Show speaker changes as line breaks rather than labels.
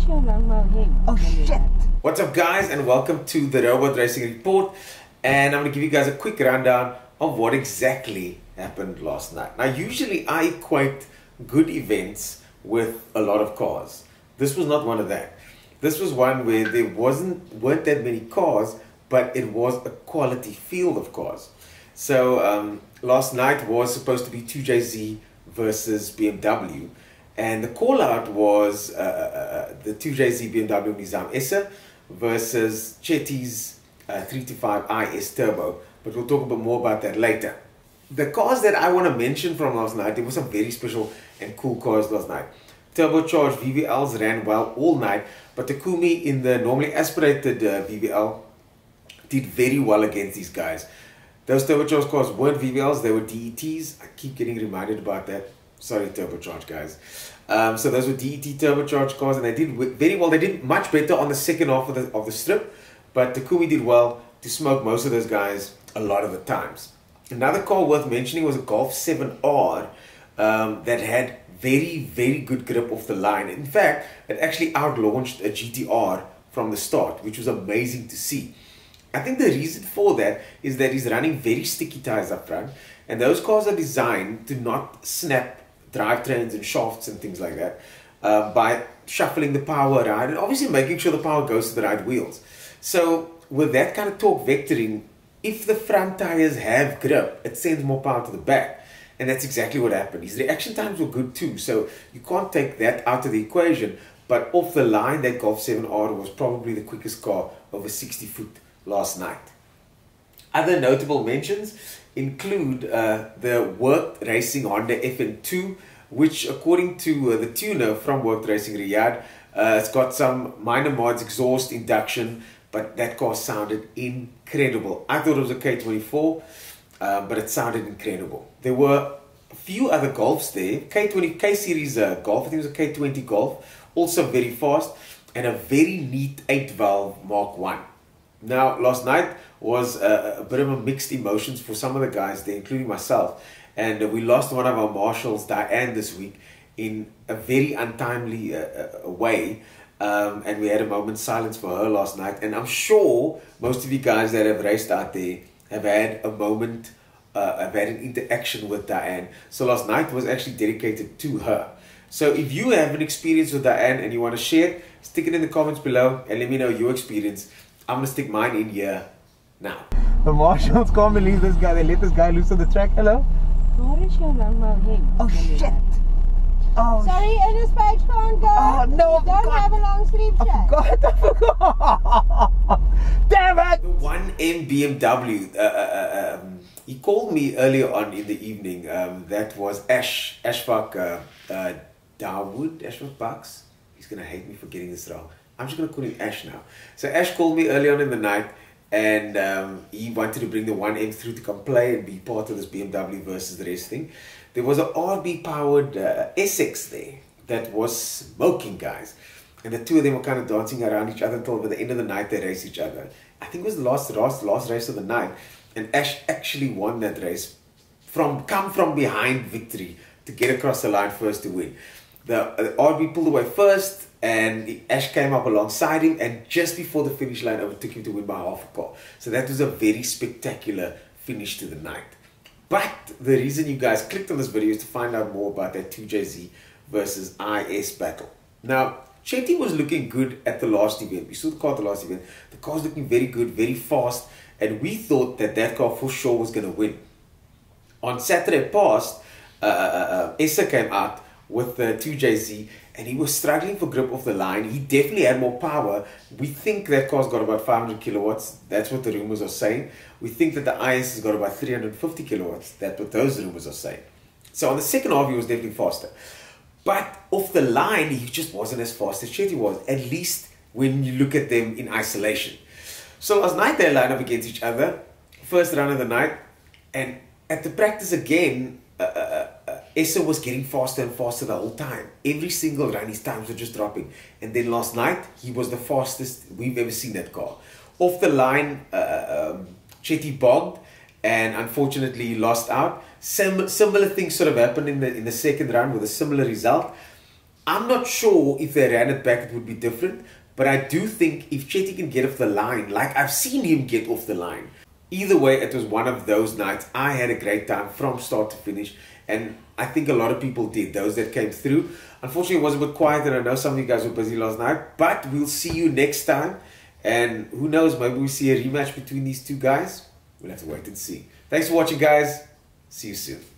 Oh shit!
What's up guys, and welcome to the Robot Racing Report, and I'm going to give you guys a quick rundown of what exactly happened last night. Now usually I equate good events with a lot of cars. This was not one of that. This was one where there weren't that many cars, but it was a quality field of cars. So last night was supposed to be 2JZ versus BMW, and the call out was the 2JZ BMW Nizam Essa versus Chetty's 325i S Turbo, but we'll talk a bit more about that later. The cars that I want to mention from last night, there were some very special and cool cars last night. Turbocharged VVLs ran well all night, but Takumi in the normally aspirated VVL did very well against these guys. Those turbocharged cars weren't VVLs, they were DETs. I keep getting reminded about that. Sorry, turbocharged guys. So those were DET turbocharged cars, and they did very well. They did much better on the second half of the strip, but Takumi did well to smoke most of those guys a lot of the times. Another car worth mentioning was a Golf 7R that had very good grip off the line. In fact, it actually outlaunched a GTR from the start, which was amazing to see. I think the reason for that is that he's running very sticky tires up front, and those cars are designed to not snap drivetrains and shafts and things like that by shuffling the power around and obviously making sure the power goes to the right wheels. So with that kind of torque vectoring, if the front tires have grip, it sends more power to the back, and that's exactly what happened. His reaction times were good too, so you can't take that out of the equation, but off the line that Golf 7R was probably the quickest car over 60 foot last night. Other notable mentions include the Worked Racing Honda FN2, which according to the tuner from Worked Racing Riyadh, it's got some minor mods, exhaust, induction, but that car sounded incredible. I thought it was a K24, but it sounded incredible. There were a few other Golfs there, K series Golf, I think it was a K20 Golf, also very fast, and a very neat 8-valve Mark 1. Now, last night was a bit of a mixed emotions for some of the guys there, including myself. And we lost one of our marshals, Diane, this week in a very untimely way. And we had a moment's silence for her last night. And I'm sure most of you guys that have raced out there have had a moment, have had an interaction with Diane. So last night was actually dedicated to her. So if you have an experience with Diane and you want to share it, stick it in the comments below and let me know your experience. I'm going to stick mine in here now.
The marshals can't believe this guy. They let this guy loose on the track. Hello? Oh shit! Oh,
sorry, Ernest Page can't go.
Oh no!
Don't have a long sleeve track.
I forgot. Damn it!
The 1M BMW, he called me earlier on in the evening. That was Ashfaq Dawood, Ashfaq Bucks. He's going to hate me for getting this wrong. I'm just going to call him Ash now. So Ash called me early on in the night, and he wanted to bring the 1M through to come play and be part of this BMW versus the rest thing. There was an RB powered SX there that was smoking, guys. And the two of them were kind of dancing around each other until by the end of the night they raced each other. I think it was the last race of the night, and Ash actually won that race come from behind victory to get across the line first to win. The RB pulled away first, and Ash came up alongside him, and just before the finish line overtook him to win by half a car. So that was a very spectacular finish to the night. But the reason you guys clicked on this video is to find out more about that 2JZ versus IS battle. Now, Chetty was looking good at the last event. We saw the car at the last event. The car's looking very good, very fast, and we thought that that car for sure was going to win. On Saturday past, Essa came out with the 2JZ, and he was struggling for grip off the line. He definitely had more power. We think that car's got about 500 kilowatts. That's what the rumors are saying. We think that the IS has got about 350 kilowatts. That's what those rumors are saying. So on the second half, he was definitely faster. But off the line, he just wasn't as fast as Chetty was, at least when you look at them in isolation. So last night, they lined up against each other. First run of the night. And at the practice again, Essa was getting faster and faster the whole time. Every single run, his times were just dropping. And then last night, he was the fastest we've ever seen that car. Off the line, Chetty bogged and unfortunately lost out. Similar things sort of happened in the second run with a similar result. I'm not sure if they ran it back, it would be different. But I do think if Chetty can get off the line, like I've seen him get off the line, either way, it was one of those nights. I had a great time from start to finish. And I think a lot of people did, those that came through. Unfortunately, it was a bit quiet, and I know some of you guys were busy last night. But we'll see you next time. And who knows, maybe we'll see a rematch between these two guys. We'll have to wait and see. Thanks for watching, guys. See you soon.